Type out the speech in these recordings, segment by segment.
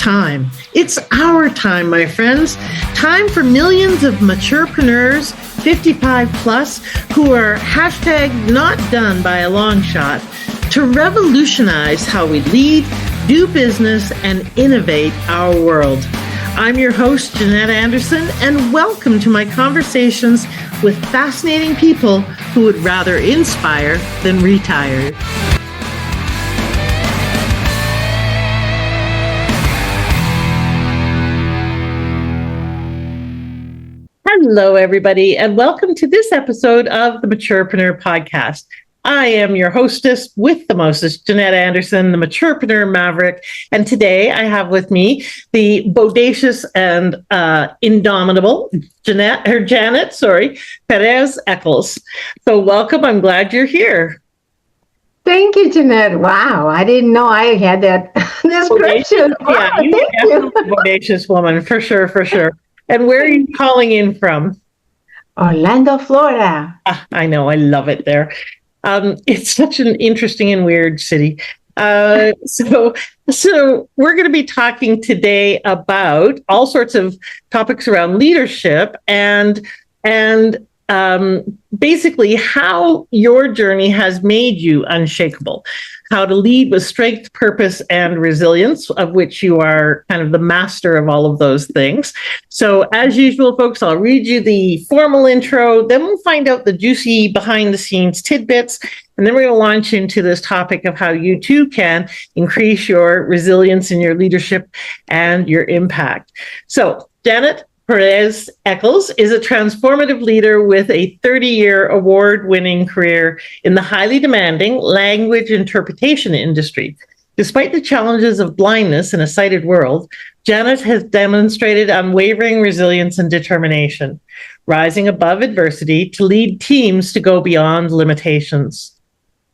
time. It's our time, my friends. Time for millions of maturepreneurs, 55 plus, who are hashtag not done by a long shot, to revolutionize how we lead, do business, and innovate our world. I'm your host, Janet Anderson, and welcome to my conversations with fascinating people who would rather inspire than retire. Hello, everybody, and welcome to this episode of the Maturepreneur podcast. I am your hostess with the mostest, Janet Anderson, the Maturepreneur Maverick, and today I have with me the bodacious and indomitable Janet Perez Eckles. So welcome. I'm glad you're here. Thank you, Janet. Wow, I didn't know I had that description. Wow, yeah, you're a bodacious woman, for sure. And where are you calling in from? Orlando, Florida. I know. I love it there. It's such an interesting and weird city. So we're going to be talking today about all sorts of topics around leadership and basically how your journey has made you unshakable, how to lead with strength, purpose, and resilience, of which you are kind of the master of all of those things. So as usual, folks, I'll read you the formal intro, then we'll find out the juicy behind the scenes tidbits, and then we're going to launch into this topic of how you too can increase your resilience in your leadership and your impact. So Janet Perez Eckles is a transformative leader with a 30-year award-winning career in the highly demanding language interpretation industry. Despite the challenges of blindness in a sighted world, Janet has demonstrated unwavering resilience and determination, rising above adversity to lead teams to go beyond limitations.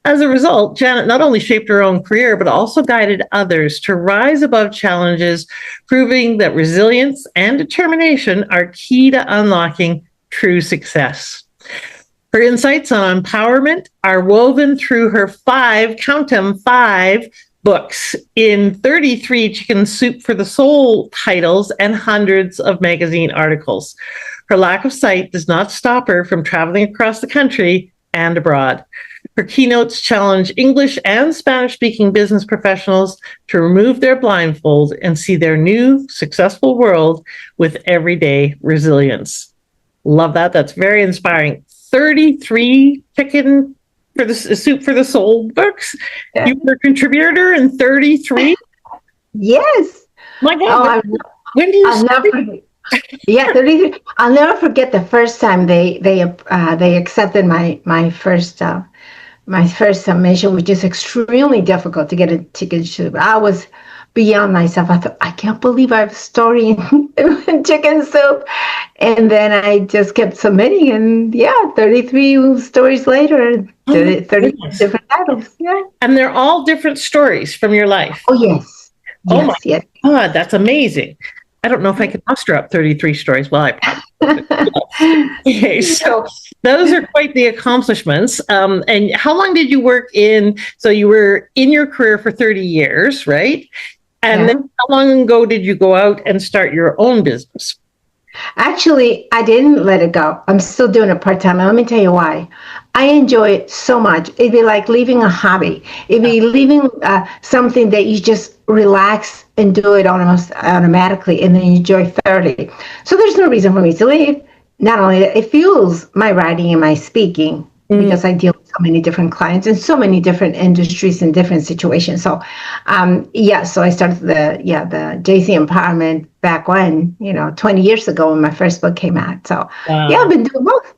As a result, Janet not only shaped her own career, but also guided others to rise above challenges, proving that resilience and determination are key to unlocking true success. Her insights on empowerment are woven through her five books in 33 Chicken Soup for the Soul titles and hundreds of magazine articles. Her lack of sight does not stop her from traveling across the country and abroad. Her keynotes challenge English and Spanish-speaking business professionals to remove their blindfold and see their new, successful world with everyday resilience. Love that. That's very inspiring. 33 Chicken for the Soup for the Soul books. Yeah. You were a contributor in 33? Yes. My God. When do you start? 33. I'll never forget the first time they accepted my first submission, which is extremely difficult to get a Chicken Soup. I was beyond myself. I thought, I can't believe I have a story in Chicken Soup. And then I just kept submitting, and 33 stories later, 30 different titles. Yeah. And they're all different stories from your life. Oh, yes. Yes. God, that's amazing. I don't know if I could muster up 33 stories. Well, I probably Okay, so those are quite the accomplishments. And how long did you work in? So you were in your career for 30 years, right? And then how long ago did you go out and start your own business? Actually, I didn't let it go. I'm still doing it part-time. And let me tell you why. I enjoy it so much. It'd be like leaving a hobby. It'd be leaving something that you just relax and do it almost automatically and then you enjoy thoroughly. So there's no reason for me to leave. Not only that, it fuels my writing and my speaking because I deal with so many different clients in so many different industries and different situations. So, so I started the JC Empowerment back when, 20 years ago when my first book came out. So, I've been doing both.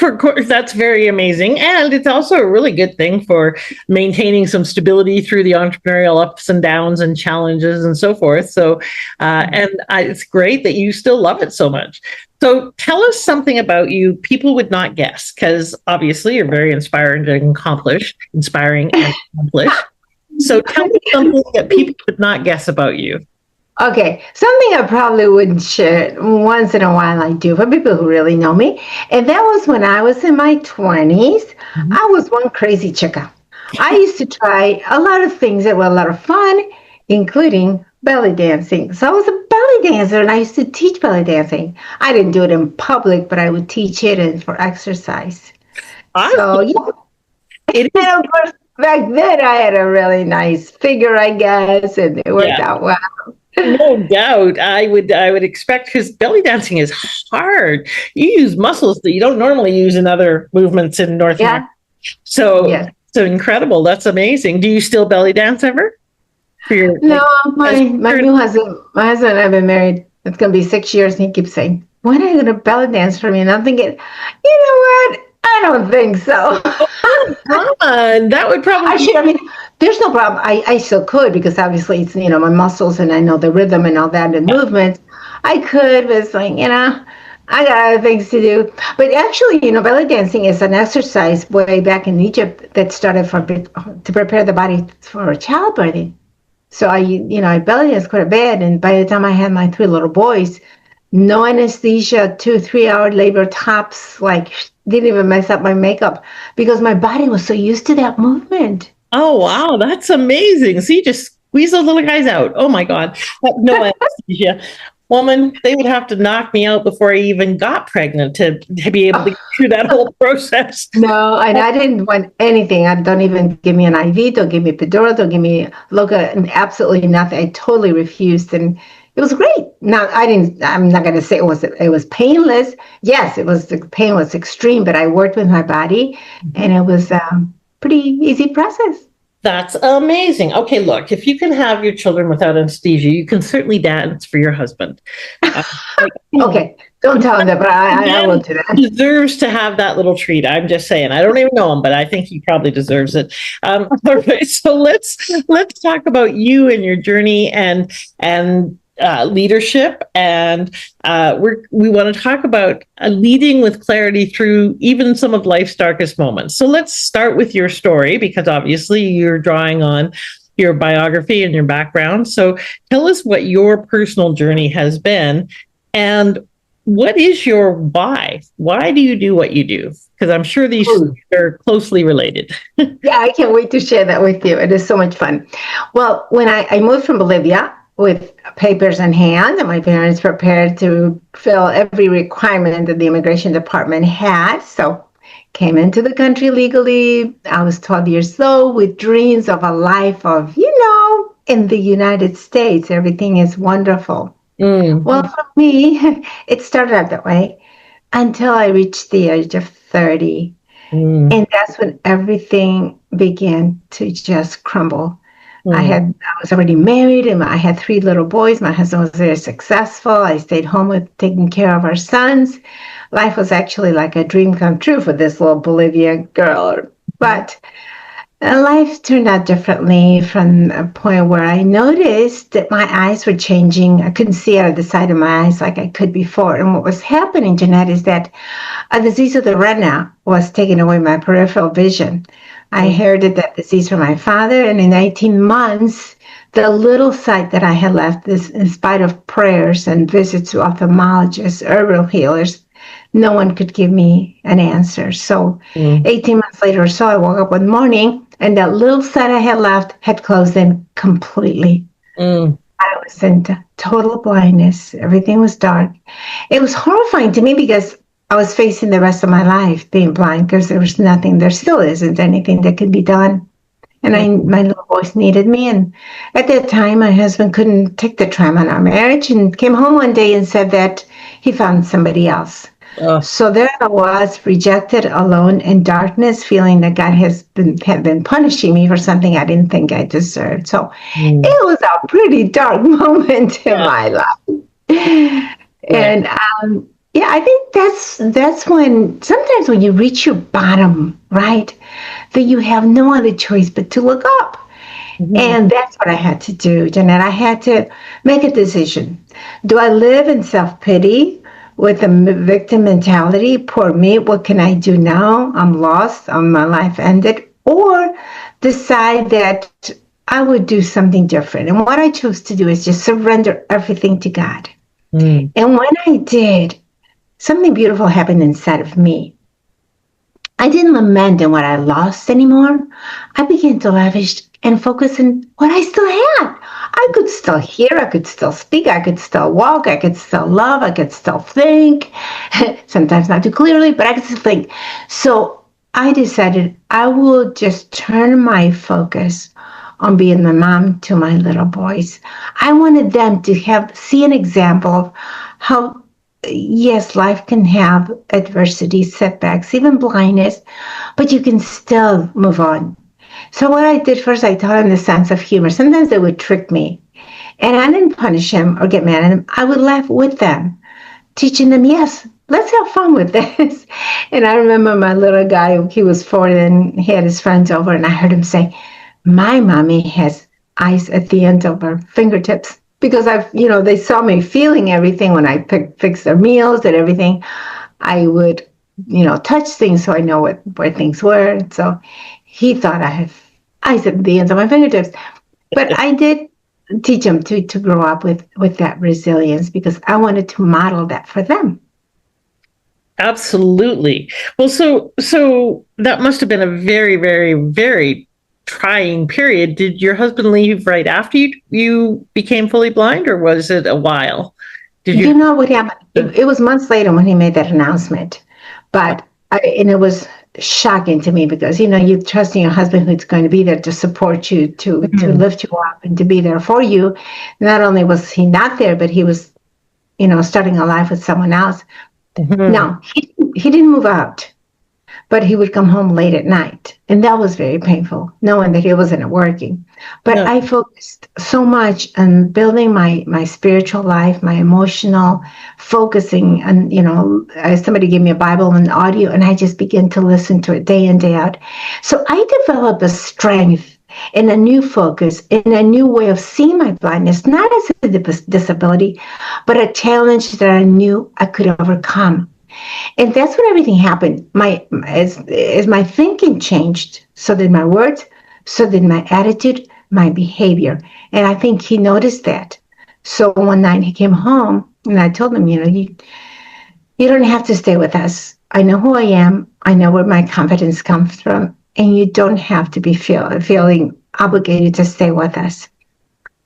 Of course, that's very amazing. And it's also a really good thing for maintaining some stability through the entrepreneurial ups and downs and challenges and so forth. So, it's great that you still love it so much. So tell us something about you people would not guess, because obviously you're very inspiring and accomplished. So tell me something that people would not guess about you. Okay, something I probably wouldn't share once in a while I do for people who really know me. And that was when I was in my 20s. Mm-hmm. I was one crazy chica. I used to try a lot of things that were a lot of fun, including belly dancing. So I was a belly dancer and I used to teach belly dancing. I didn't do it in public, but I would teach it and for exercise. So, Awesome. yeah. It is, And of course, back then I had a really nice figure, I guess, and it worked yeah, out well. no doubt. I would expect, because belly dancing is hard. You use muscles that you don't normally use in other movements in North America. Yeah, So, yes. so incredible. That's amazing. Do you still belly dance ever? For your, No, like, as my new husband, and I've been married. It's going to be 6 years, and he keeps saying, "When are you going to belly dance for me?" And I'm thinking, you know what? I don't think so. fun. That would probably be, I mean, there's no problem. I still could because obviously it's, my muscles and I know the rhythm and all that and movement. I could, but it's like, I got other things to do. But actually, belly dancing is an exercise way back in Egypt that started to prepare the body for childbirthing. So I belly danced quite a bit. And by the time I had my 3 little boys, no anesthesia, 2-3 hour labor tops, like didn't even mess up my makeup because my body was so used to that movement. oh, wow, that's amazing. See, just squeeze those little guys out. Oh my God. No anesthesia. Woman, they would have to knock me out before I even got pregnant to be able to get through that whole process. No, and I didn't want anything. I don't even give me an IV, don't give me epidural, don't give me Loca, absolutely nothing. I totally refused, and it was great. Now I'm not going to say it was painless. Yes, the pain was extreme, but I worked with my body, and it was a pretty easy process. That's amazing. Okay, look, if you can have your children without anesthesia, you can certainly dance for your husband. Okay, don't tell him that, but I will do that. Deserves to have that little treat. I'm just saying. I don't even know him, but I think he probably deserves it. All right, so let's talk about you and your journey and leadership, and we want to talk about leading with clarity through even some of life's darkest moments. So let's start with your story, because obviously you're drawing on your biography and your background. So tell us what your personal journey has been, and what is your why? Why do you do what you do? Because I'm sure these are closely related. Yeah, I can't wait to share that with you. It is so much fun. Well, when I moved from Bolivia with papers in hand, and my parents prepared to fill every requirement that the immigration department had. So came into the country legally. I was 12 years old with dreams of a life of, in the United States, everything is wonderful. Mm. Well, for me, it started out that way until I reached the age of 30. Mm. And that's when everything began to just crumble. I was already married and I had 3 little boys. My husband was very successful. I stayed home with taking care of our sons. Life was actually like a dream come true for this little Bolivian girl. But life turned out differently from a point where I noticed that my eyes were changing. I couldn't see out of the side of my eyes like I could before. And what was happening, Janet, is that a disease of the retina was taking away my peripheral vision. I inherited that disease from my father, and in 18 months, the little sight that I had left, this, in spite of prayers and visits to ophthalmologists, herbal healers, no one could give me an answer. So 18 months later or so, I woke up one morning, and that little sight I had left had closed in completely. I was in total blindness. Everything was dark. It was horrifying to me because I was facing the rest of my life being blind, because there still isn't anything that could be done. And my little boys needed me. And at that time, my husband couldn't take the trauma in our marriage and came home one day and said that he found somebody else. So there I was, rejected, alone, in darkness, feeling that God had been punishing me for something I didn't think I deserved. So it was a pretty dark moment in my life. And I think that's when sometimes when you reach your bottom, right, that you have no other choice but to look up. And that's what I had to do, Janet. I had to make a decision. Do I live in self-pity with a victim mentality? Poor me, what can I do now? I'm lost, my life ended. Or decide that I would do something different. And what I chose to do is just surrender everything to God. And when I did, something beautiful happened inside of me. I didn't lament in what I lost anymore. I began to lavish and focus on what I still had. I could still hear, I could still speak, I could still walk, I could still love, I could still think. Sometimes not too clearly, but I could still think. So I decided I will just turn my focus on being the mom to my little boys. I wanted them to see an example of how, yes, life can have adversity, setbacks, even blindness, but you can still move on. So what I did first, I taught them the sense of humor. Sometimes they would trick me, and I didn't punish them or get mad at them. I would laugh with them, teaching them, yes, let's have fun with this. And I remember my little guy, he was 4, and he had his friends over, and I heard him say, my mommy has eyes at the end of her fingertips, because they saw me feeling everything when I fix their meals and everything. I would, touch things so I know where things were. And so he thought I have eyes at the ends of my fingertips. But I did teach him to grow up with that resilience, because I wanted to model that for them. Absolutely. Well, so that must have been a very, very, very trying period. Did your husband leave right after you became fully blind, or was it a while? You know what happened? It was months later when he made that announcement. But and it was shocking to me, because you're trusting your husband, who's going to be there to support you, to lift you up, and to be there for you. Not only was he not there, but he was starting a life with someone else. Now he didn't move out, but he would come home late at night, and that was very painful, knowing that he wasn't working. But I focused so much on building my spiritual life, my emotional, focusing, and somebody gave me a Bible and audio, and I just began to listen to it day in, day out. So I developed a strength and a new focus and a new way of seeing my blindness, not as a disability, but a challenge that I knew I could overcome. And that's when everything happened. As my thinking changed, so did my words, so did my attitude, my behavior. And I think he noticed that. So one night he came home, and I told him, you don't have to stay with us. I know who I am. I know where my confidence comes from. And you don't have to be feeling obligated to stay with us.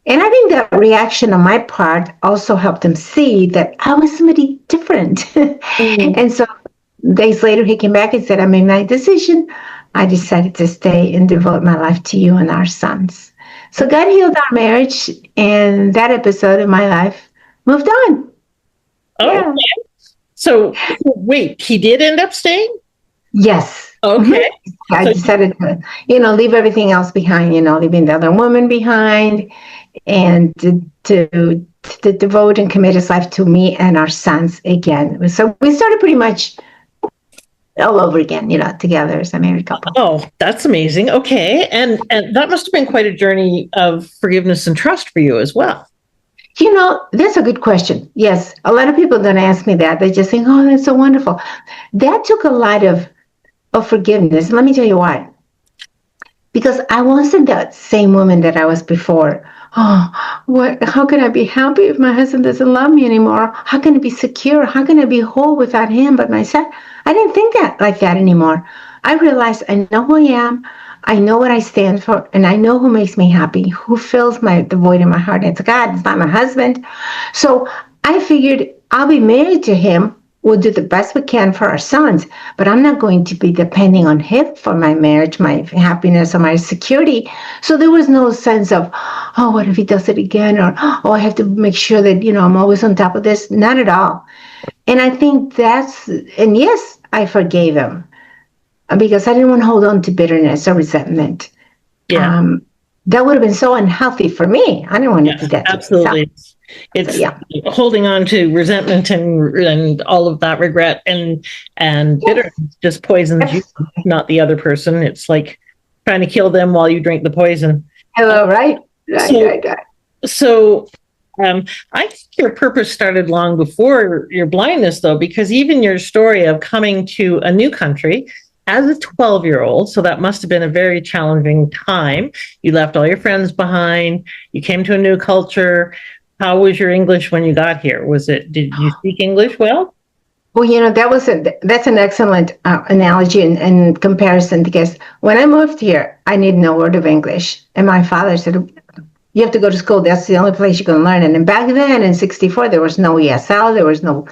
And I think that reaction on my part also helped him see that I was somebody different. And so days later, he came back and said, I made my decision. I decided to stay and devote my life to you and our sons. So God healed our marriage, and that episode of my life moved on. Oh, yeah. Okay. So wait, he did end up staying? Yes. Okay. I decided to, leave everything else behind, leaving the other woman behind, and to devote and commit his life to me and our sons again. So we started pretty much all over again, together as a married couple. Oh, that's amazing. Okay. And that must have been quite a journey of forgiveness and trust for you as well. That's a good question. Yes. A lot of people don't ask me that. They just think, oh, that's so wonderful. That took a lot of forgiveness. Let me tell you why. Because I wasn't that same woman that I was before. Oh, how can I be happy if my husband doesn't love me anymore? How can I be secure? How can I be whole without him but myself? I didn't think like that anymore. I realized I know who I am. I know what I stand for, and I know who makes me happy, who fills the void in my heart. It's God, it's not my husband. So I figured I'll be married to him. We'll do the best we can for our sons, but I'm not going to be depending on him for my marriage, my happiness, or my security. So there was no sense of, oh, what if he does it again? Or, oh, I have to make sure that, I'm always on top of this. Not at all. And I think and yes, I forgave him, because I didn't want to hold on to bitterness or resentment. Yeah. That would have been so unhealthy for me. I didn't want to do that. Absolutely. It's holding on to resentment and all of that regret and bitterness just poisons you, not the other person. It's like trying to kill them while you drink the poison. Hello, right? So I think your purpose started long before your blindness, though, because even your story of coming to a new country as a 12-year-old, so that must have been a very challenging time. You left all your friends behind. You came to a new culture. How was your English when you got here? Did you speak English well? Well, that's an excellent analogy and comparison, because when I moved here, I didn't know a word of English. And my father said, You have to go to school. That's the only place you can learn. And then back then in 64, there was no ESL. There was no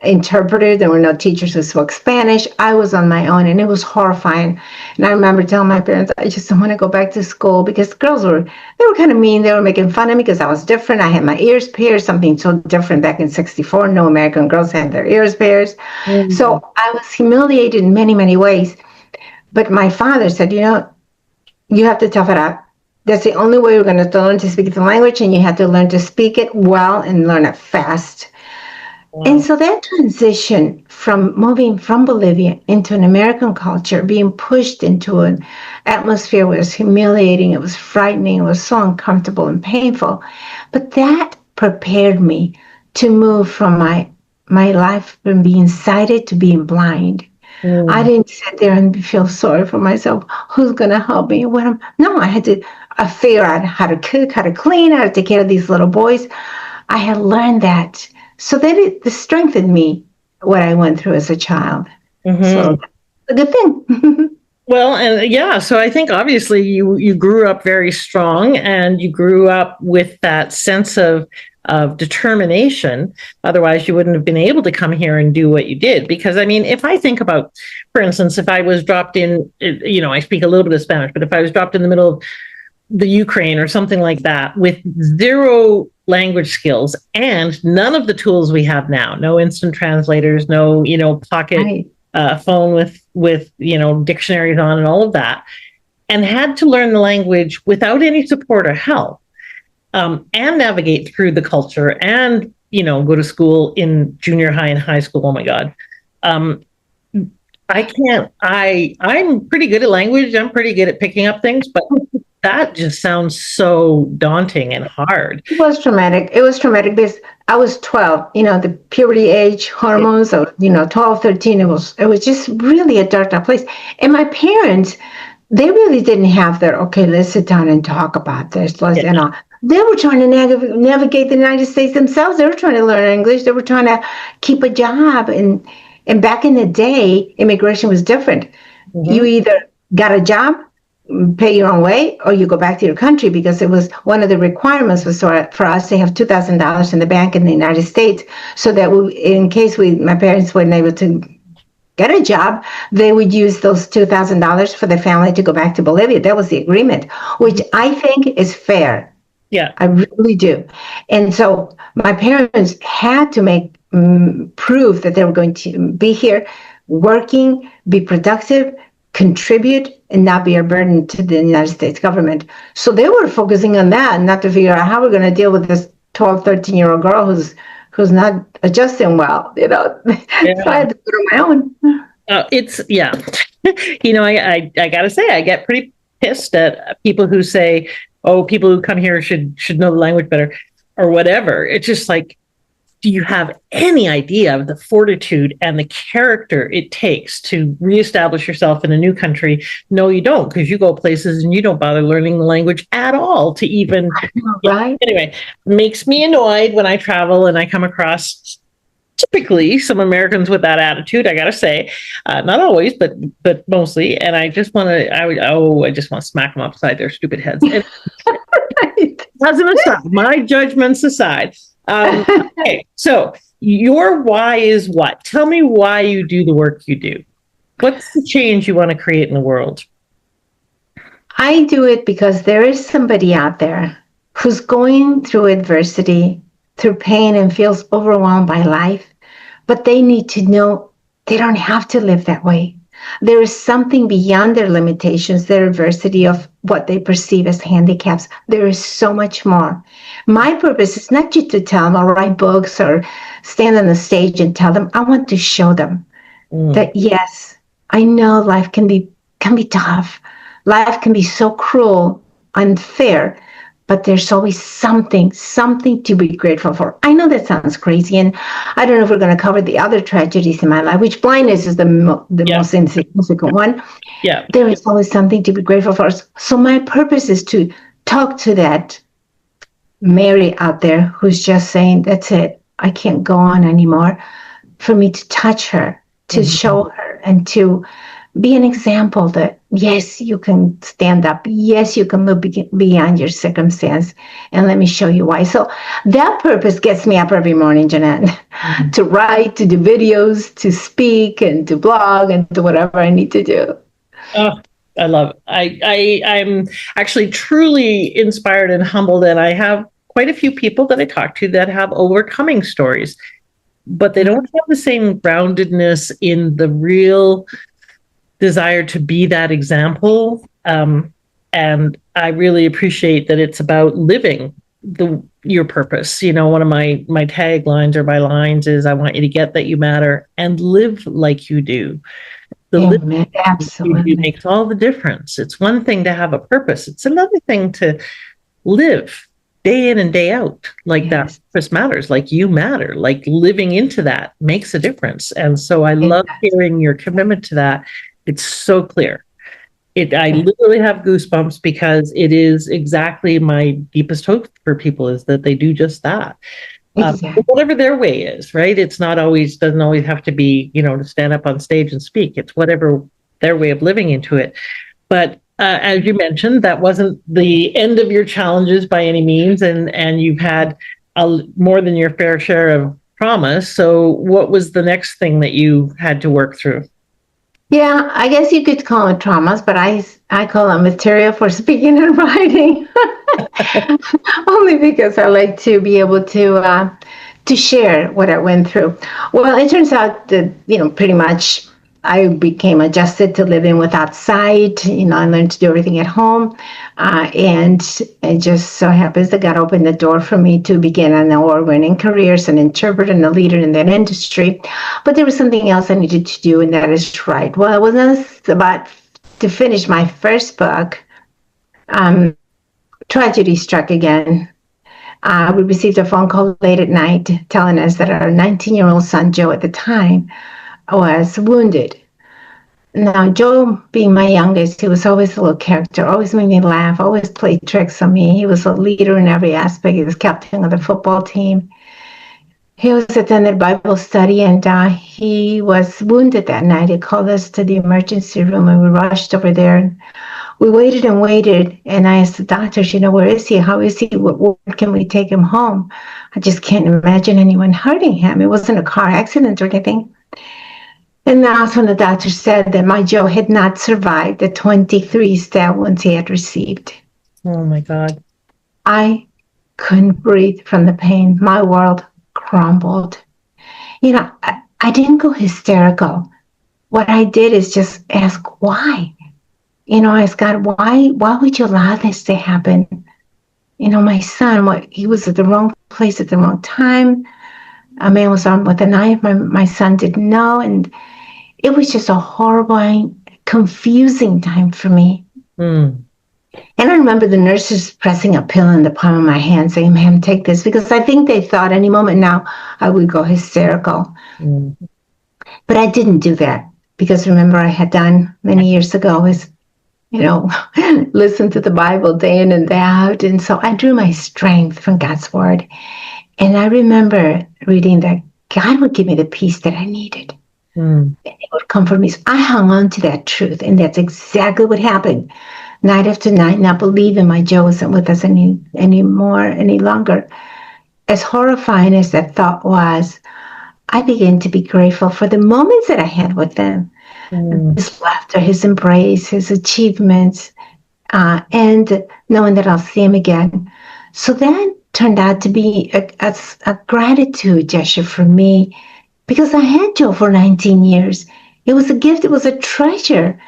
interpreter. There were no teachers who spoke Spanish. I was on my own, and it was horrifying. And I remember telling my parents, I just don't want to go back to school, because girls were kind of mean. They were making fun of me because I was different. I had my ears pierced, something so different back in 64. No American girls had their ears pierced. Mm-hmm. So I was humiliated in many, many ways. But my father said, you have to tough it out. That's the only way we're going to learn to speak the language, and you have to learn to speak it well and learn it fast. Wow. And so that transition from moving from Bolivia into an American culture, being pushed into an atmosphere was humiliating, it was frightening, it was so uncomfortable and painful. But that prepared me to move from my life from being sighted to being blind. Mm. I didn't sit there and feel sorry for myself. Who's going to help me? No, I had to figure out how to cook, how to clean, how to take care of these little boys. I had learned that. So that it strengthened me, what I went through as a child. Mm-hmm. So a good thing. Well, and yeah, so I think obviously you grew up very strong, and you grew up with that sense of determination. Otherwise, you wouldn't have been able to come here and do what you did. Because, I mean, if I think about, for instance, if I was dropped in, I speak a little bit of Spanish, but if I was dropped in the middle of the Ukraine or something like that with zero language skills and none of the tools we have now, no instant translators, no, pocket phone with dictionaries on and all of that, and had to learn the language without any support or help, and navigate through the culture and, go to school in junior high and high school. Oh my God. I'm pretty good at language. I'm pretty good at picking up things, but that just sounds so daunting and hard. It was traumatic. Because I was 12, the puberty age, hormones, 12, 13. It was just really a dark place. And my parents, they really didn't have their, okay, let's sit down and talk about this. They were trying to navigate the United States themselves. They were trying to learn English. They were trying to keep a job. And back in the day, immigration was different. Mm-hmm. You either got a job, pay your own way, or you go back to your country, because it was one of the requirements was for us to have $2,000 in the bank in the United States, so that in case my parents weren't able to get a job, they would use those $2,000 for the family to go back to Bolivia. That was the agreement, which I think is fair. Yeah, I really do. And so my parents had to prove that they were going to be here, working, be productive, contribute, and not be a burden to the United States government. So they were focusing on that, not to figure out how we're going to deal with this 12, 13-year-old girl who's not adjusting well, Yeah. So I had to do it on my own. I got to say, I get pretty pissed at people who say, oh, people who come here should know the language better or whatever. It's just like, do you have any idea of the fortitude and the character it takes to reestablish yourself in a new country? No, you don't, because you go places and you don't bother learning the language at all to even. Right. Anyway, makes me annoyed when I travel and I come across typically some Americans with that attitude. I got to say, not always, but mostly. And I just want to smack them upside their stupid heads. And, right. As an aside, my judgments aside. Okay, so your why is what? Tell me why you do the work you do. What's the change you want to create in the world? I do it because there is somebody out there who's going through adversity, through pain, and feels overwhelmed by life, but they need to know they don't have to live that way. There is something beyond their limitations, their adversity of what they perceive as handicaps. There is so much more. My purpose is not just to tell them or write books or stand on the stage and tell them. I want to show them that, yes, I know life can be tough. Life can be so cruel, unfair, but there's always something to be grateful for. I know that sounds crazy, and I don't know if we're going to cover the other tragedies in my life, which blindness is the most insignificant one. Yeah, there is always something to be grateful for. So my purpose is to talk to that Mary out there who's just saying, that's it, I can't go on anymore, for me to touch her, to show her, and to be an example that, yes, you can stand up. Yes, you can move beyond your circumstance. And let me show you why. So that purpose gets me up every morning, Jeanette, to write, to do videos, to speak, and to blog, and to whatever I need to do. Oh, I love it. I'm actually truly inspired and humbled, and I have quite a few people that I talk to that have overcoming stories, but they don't have the same groundedness in the real desire to be that example. And I really appreciate that it's about living your purpose. You know, one of my taglines or my lines is, I want you to get that you matter and live like you do. The living Absolutely. you do makes all the difference. It's one thing to have a purpose. It's another thing to live day in and day out like that purpose matters, like you matter, like living into that makes a difference. And so I love hearing your commitment to that. It's so clear. I literally have goosebumps because it is exactly my deepest hope for people, is that they do just that. Whatever their way is, right? It's not always, doesn't always have to be, you know, to stand up on stage and speak. It's whatever their way of living into it. But as you mentioned, that wasn't the end of your challenges by any means, and you've had more than your fair share of trauma. So what was the next thing that you had to work through? Yeah, I guess you could call it traumas, but I call it material for speaking and writing. Only because I like to be able to share what I went through. Well, it turns out that, you know, pretty much I became adjusted to living without sight. You know, I learned to do everything at home. And it just so happens that God opened the door for me to begin an award-winning career as an interpreter and a leader in that industry. But there was something else I needed to do, and that is write. Well, I was about to finish my first book. Tragedy struck again. We received a phone call late at night telling us that our 19-year-old son, Joe, at the time, was wounded. Now, Joe, being my youngest, he was always a little character, always made me laugh, always played tricks on me. He was a leader in every aspect. He was captain of the football team. He was attended Bible study, and he was wounded that night. He called us to the emergency room, and we rushed over there. We waited and waited, and I asked the doctors, you know, where is he? How is he? What can we take him home? I just can't imagine anyone hurting him. It wasn't a car accident or anything. And that's when the doctor said that my Joe had not survived the 23 stab wounds he had received. Oh, my God. I couldn't breathe from the pain. My world crumbled. You know, I didn't go hysterical. What I did is just ask why. You know, I asked God, why would you allow this to happen? You know, my son, he was at the wrong place at the wrong time. A man was armed with a knife. My son didn't know. And it was just a horrible, confusing time for me. And I remember the nurses pressing a pill in the palm of my hand saying, ma'am, take this. Because I think they thought any moment now I would go hysterical. But I didn't do that. Because remember, I had done many years ago is, you know, listen to the Bible day in and day out. And so I drew my strength from God's word. And I remember reading that God would give me the peace that I needed. And it would comfort me. So I hung on to that truth. And that's exactly what happened. Night after night, not believing my Joe wasn't with us any longer. As horrifying as that thought was, I began to be grateful for the moments that I had with them. His laughter, his embrace, his achievements, and knowing that I'll see him again. So that turned out to be a gratitude gesture for me, because I had Joe for 19 years. It was a gift. It was a treasure.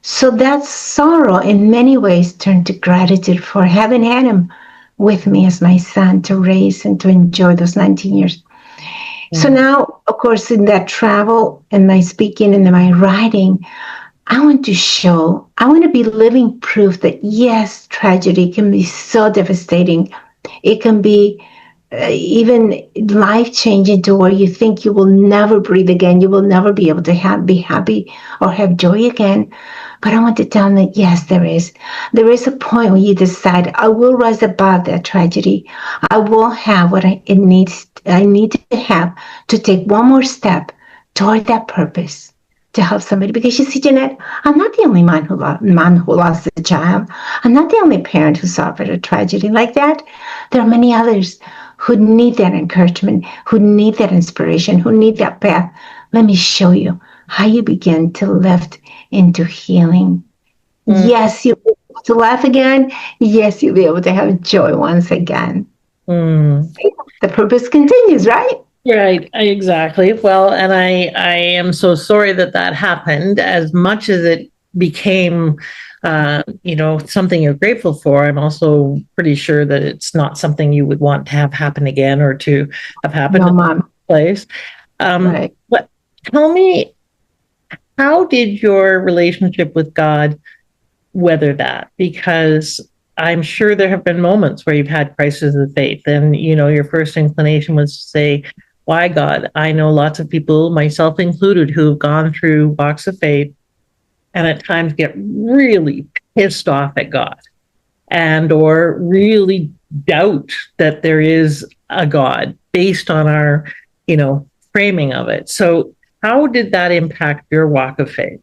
So that sorrow in many ways turned to gratitude for having had him with me as my son to raise and to enjoy those 19 years. So now, of course, in that travel and my speaking and my writing, I want to be living proof that yes, tragedy can be so devastating. It can be even life-changing to where you think you will never breathe again. You will never be able to be happy or have joy again. But I want to tell them that yes, there is. There is a point when you decide, I will rise above that tragedy. I will have what I need to have to take one more step toward that purpose, to help somebody. Because you see, Jeanette, I'm not the only man who lost a child. I'm not the only parent who suffered a tragedy like that. There are many others who need that encouragement, who need that inspiration, who need that path. Let me show you how you begin to lift into healing. Yes, you'll be able to laugh again. Yes, you'll be able to have joy once again. The purpose continues, right? Right, exactly. Well, and I am so sorry that that happened. As much as it became, something you're grateful for, I'm also pretty sure that it's not something you would want to have happen again or to have happened No, in the Mom. place. Right. But tell me, how did your relationship with God weather that? Because I'm sure there have been moments where you've had crises of faith, and your first inclination was to say, why God? I know lots of people, myself included, who have gone through walks of faith and at times get really pissed off at God and or really doubt that there is a God based on our, framing of it. So how did that impact your walk of faith?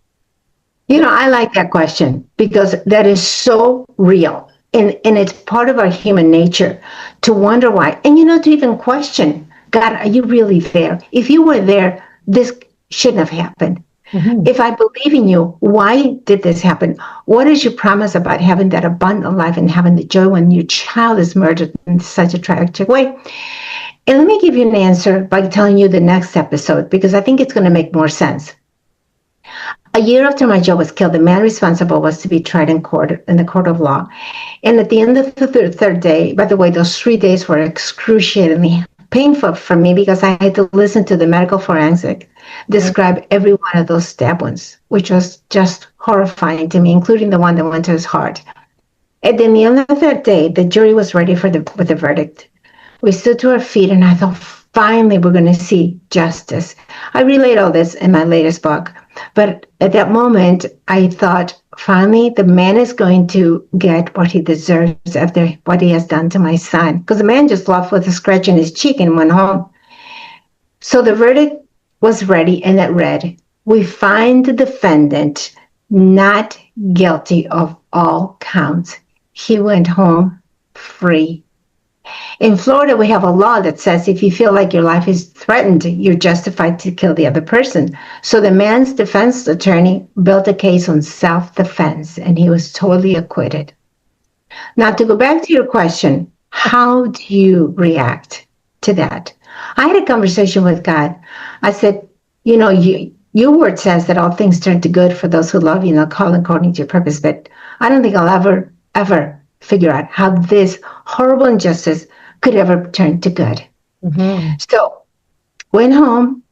I like that question because that is so real. And it's part of our human nature to wonder why. And, to even question, God, are you really there? If you were there, this shouldn't have happened. Mm-hmm. If I believe in you, why did this happen? What is your promise about having that abundant life and having the joy when your child is murdered in such a tragic way? And let me give you an answer by telling you the next episode, because I think it's going to make more sense. A year after my Joe was killed, the man responsible was to be tried in the court of law. And at the end of the third day, by the way, those 3 days were excruciatingly painful for me because I had to listen to the medical forensic describe every one of those stab wounds, which was just horrifying to me, including the one that went to his heart. And then the end of the third day, the jury was ready with the verdict. We stood to our feet, and I thought, finally, we're going to see justice. I relayed all this in my latest book. But at that moment, I thought, finally, the man is going to get what he deserves after what he has done to my son. Because the man just left with a scratch in his cheek and went home. So the verdict was ready, and it read, we find the defendant not guilty of all counts. He went home free. In Florida, we have a law that says if you feel like your life is threatened, you're justified to kill the other person. So the man's defense attorney built a case on self-defense, and he was totally acquitted. Now, to go back to your question, how do you react to that? I had a conversation with God. I said, your word says that all things turn to good for those who love you and are called according to your purpose, but I don't think I'll ever figure out how this horrible injustice could ever turn to good. Mm-hmm. So went home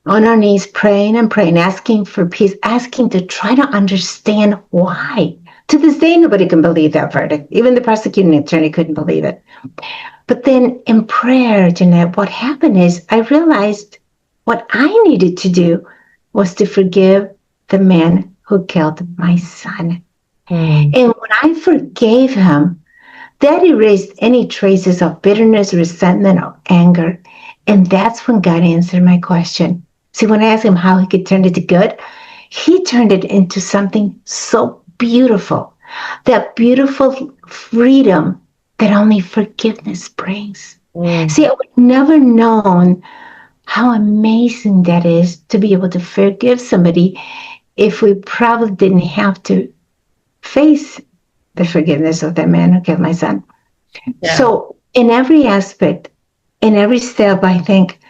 on our knees, praying and praying, asking for peace, asking to try to understand why. To this day, nobody can believe that verdict. Even the prosecuting attorney couldn't believe it. But then in prayer, Jeanette, what happened is I realized what I needed to do was to forgive the man who killed my son. And when I forgave him, that erased any traces of bitterness, resentment, or anger. And that's when God answered my question. See, when I asked him how he could turn it to good, he turned it into something so beautiful. That beautiful freedom that only forgiveness brings. See, I would never known how amazing that is to be able to forgive somebody if we probably didn't have to face the forgiveness of that man who killed my son. Yeah. So in every aspect, in every step, I think,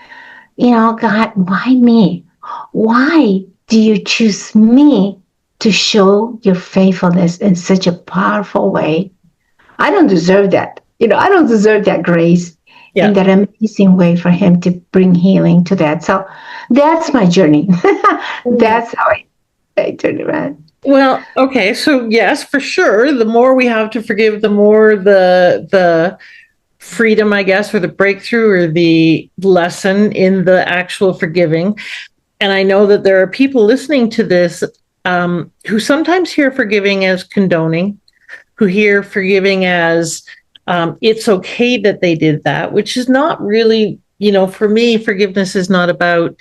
God, why me? Why do you choose me to show your faithfulness in such a powerful way? I don't deserve that. I don't deserve that grace in that amazing way for him to bring healing to that. So that's my journey. That's how I turned around. Well, okay. So yes, for sure. The more we have to forgive, the more the freedom, I guess, or the breakthrough or the lesson in the actual forgiving. And I know that there are people listening to this who sometimes hear forgiving as condoning, who hear forgiving as it's okay that they did that, which is not really, for me, forgiveness is not about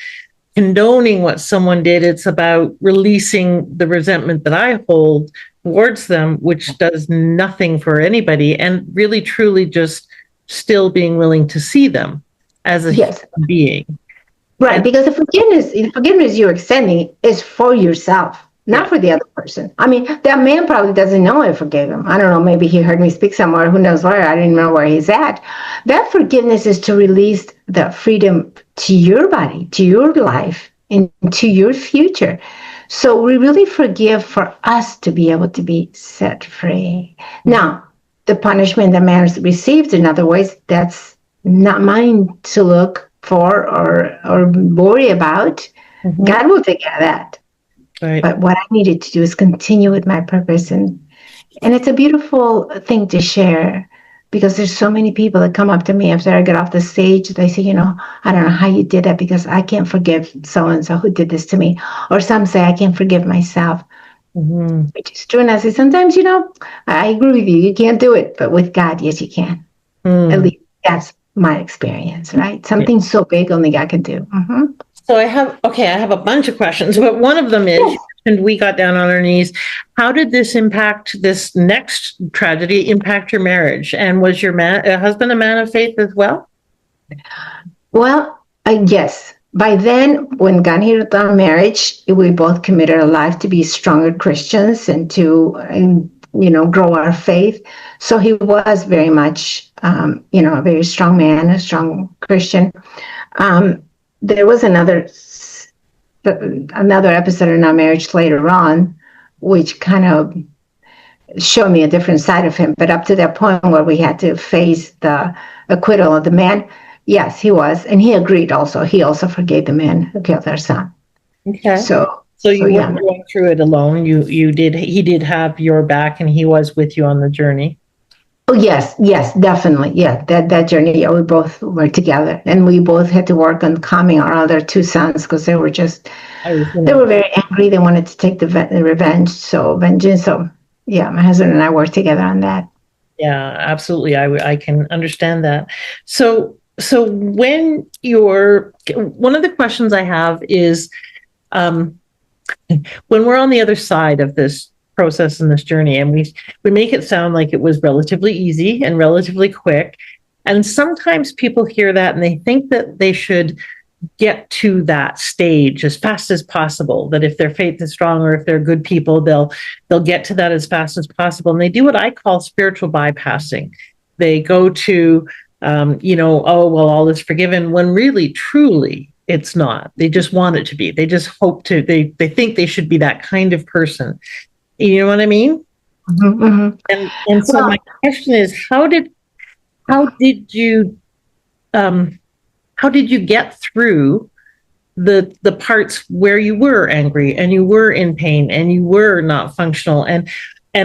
condoning what someone did. It's about releasing the resentment that I hold towards them, which does nothing for anybody, and really truly just still being willing to see them as a Yes. human being. Right, And because the forgiveness you're extending is for yourself, not for the other person. I mean, that man probably doesn't know I forgave him. I don't know, maybe he heard me speak somewhere, who knows where, I didn't know where he's at. That forgiveness is to release the freedom to your body, to your life, and to your future. So we really forgive for us to be able to be set free. Now, the punishment that man received, in other ways, that's not mine to look for or worry about. God will take care of that. right. But what I needed to do is continue with my purpose, and it's a beautiful thing to share, because there's so many people that come up to me after I get off the stage. They say, I don't know how you did that, because I can't forgive so and so who did this to me. Or some say I can't forgive myself. Which is true. And I say, sometimes, I agree with you. You can't do it, but with God, yes, you can. At least that's my experience, right? Something so big only God can do. So I have a bunch of questions, but one of them is, and we got down on our knees. How did this next tragedy impact your marriage? And was your husband a man of faith as well? Well, yes. By then, when God healed our marriage, we both committed our life to be stronger Christians and to grow our faith. So he was very much, a very strong man, a strong Christian. There was another episode in our marriage later on, which kind of showed me a different side of him. But up to that point where we had to face the acquittal of the man, yes, he was. And he agreed also. He also forgave the man who killed our son. Okay. So you weren't going through it alone. He did have your back, and he was with you on the journey. Oh, yes, definitely. Yeah, that journey, we both were together, and we both had to work on calming our other two sons, because they were very angry. They wanted to take the vengeance. So, yeah, my husband and I worked together on that. Yeah, absolutely. I can understand that. So when one of the questions I have is, when we're on the other side of this process and this journey, and we make it sound like it was relatively easy and relatively quick, and sometimes people hear that and they think that they should get to that stage as fast as possible, that if their faith is strong or if they're good people, they'll get to that as fast as possible. And they do what I call spiritual bypassing. They go to all is forgiven, when really truly it's not. They just want it to be. They just hope to, they think they should be that kind of person. You know what I mean? And so my question is, how did you get through the parts where you were angry and you were in pain and you were not functional? And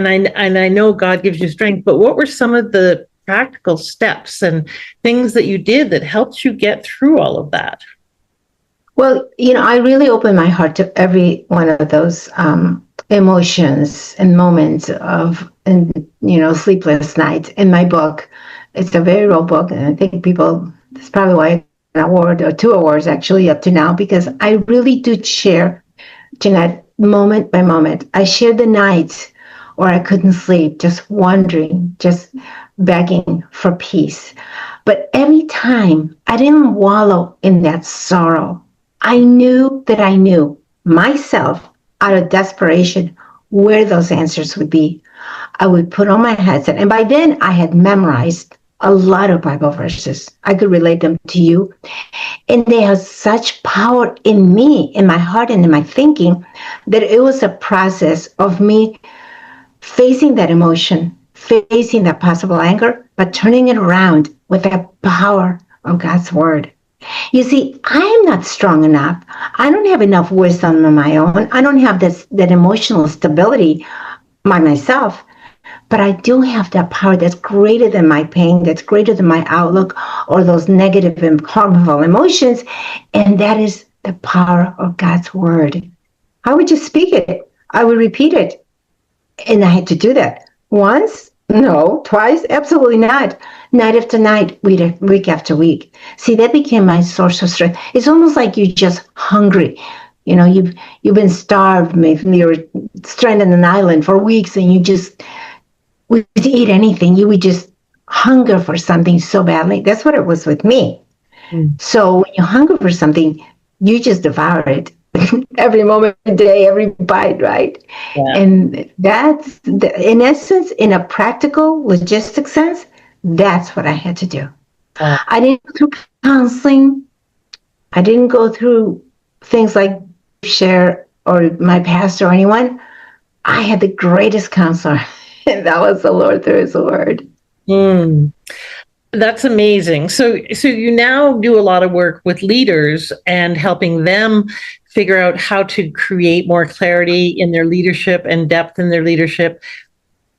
I know God gives you strength, but what were some of the practical steps and things that you did that helped you get through all of that? Well, I really opened my heart to every one of those emotions and moments of, sleepless nights. In my book, it's a very raw book, and I think that's probably why I got an award, or 2 awards actually up to now, because I really do share, Jeanette, moment by moment. I shared the nights where I couldn't sleep, just wondering, just begging for peace. But every time I didn't wallow in that sorrow. I knew that I knew myself, out of desperation, where those answers would be. I would put on my headset, and by then I had memorized a lot of Bible verses. I could relate them to you, and they have such power in me, in my heart, and in my thinking, that it was a process of me facing that emotion, facing that possible anger, but turning it around with the power of God's word. You see, I am not strong enough. I don't have enough wisdom on my own. I don't have that emotional stability by myself. But I do have that power that's greater than my pain, that's greater than my outlook or those negative and harmful emotions. And that is the power of God's word. I would just speak it. I would repeat it. And I had to do that once, No, twice? Absolutely not. Night after night, week after week. See, that became my source of strength. It's almost like you're just hungry. You've been starved. Maybe you're stranded on an island for weeks, and you just would eat anything. You would just hunger for something so badly. That's what it was with me. Mm. So when you hunger for something, you just devour it every moment of the day, every bite, right? Yeah. And in essence, in a practical, logistic sense, that's what I had to do. Wow. I didn't go through counseling. I didn't go through things like share or my pastor or anyone. I had the greatest counselor, and that was the Lord through His Word. Mm. That's amazing. So you now do a lot of work with leaders and helping them figure out how to create more clarity in their leadership and depth in their leadership.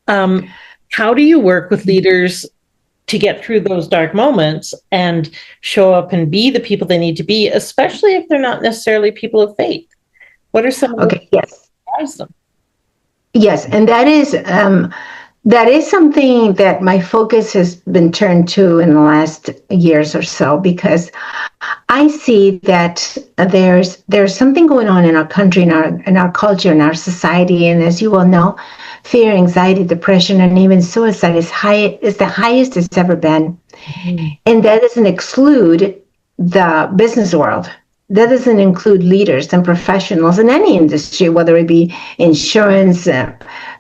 How do you work with leaders to get through those dark moments and show up and be the people they need to be, especially if they're not necessarily people of faith? What are some of the Okay, yes. advice them? Yes, and that is something that my focus has been turned to in the last years or so, because I see that there's something going on in our country, in our culture, in our society, and as you well know, fear, anxiety, depression, and even suicide is the highest it's ever been. Mhm. And that doesn't exclude the business world. That doesn't include leaders and professionals in any industry, whether it be insurance,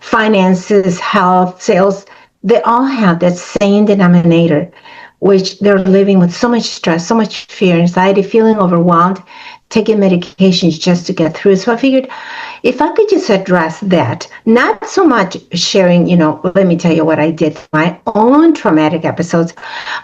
finances, health, sales. They all have that same denominator, which they're living with so much stress, so much fear, anxiety, feeling overwhelmed, taking medications just to get through. So I figured if I could just address that, not so much sharing, let me tell you what I did, my own traumatic episodes,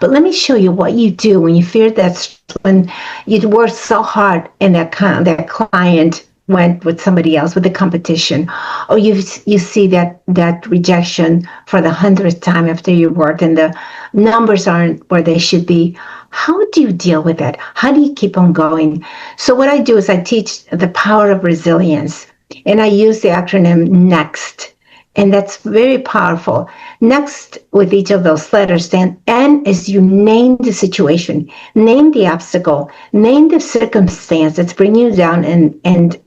but let me show you what you do when you fear that, when you worked so hard and that client went with somebody else, with the competition, or you see that rejection for the 100th time after you worked and the numbers aren't where they should be. How do you deal with that? How do you keep on going? So what I do is I teach the power of resilience, and I use the acronym NEXT, and that's very powerful. Next, with each of those letters, stand N is you name the situation, name the obstacle, name the circumstance that's bringing you down and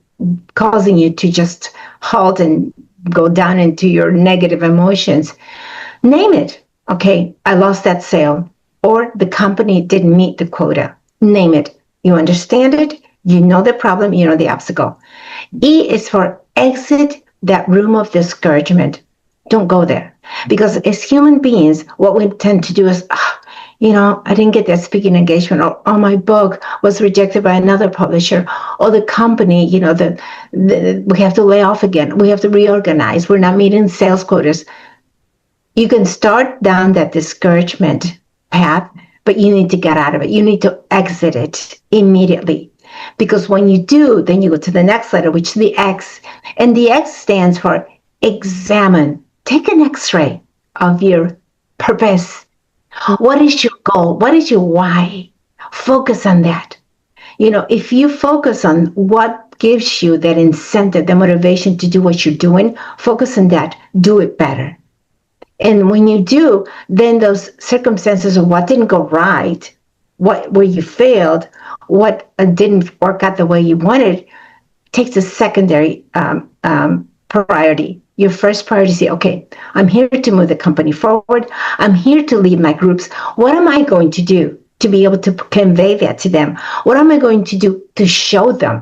causing you to just halt and go down into your negative emotions. Name it. Okay, I lost that sale, or the company didn't meet the quota. Name it. You understand it. You know the problem. You know the obstacle. E is for exit that room of discouragement. Don't go there. Because as human beings, what we tend to do is, I didn't get that speaking engagement, or my book was rejected by another publisher, or the company, we have to lay off again. We have to reorganize. We're not meeting sales quotas. You can start down that discouragement path, but you need to get out of it. You need to exit it immediately. Because when you do, then you go to the next letter, which is the X. And the X stands for examine. Take an x-ray of your purpose. What is your goal? What is your why? Focus on that. If you focus on what gives you that incentive, the motivation to do what you're doing, focus on that. Do it better. And when you do, then those circumstances of what didn't go right, where you failed, what didn't work out the way you wanted, takes a secondary priority. Your first priority is, okay, I'm here to move the company forward. I'm here to lead my groups. What am I going to do to be able to convey that to them? What am I going to do to show them?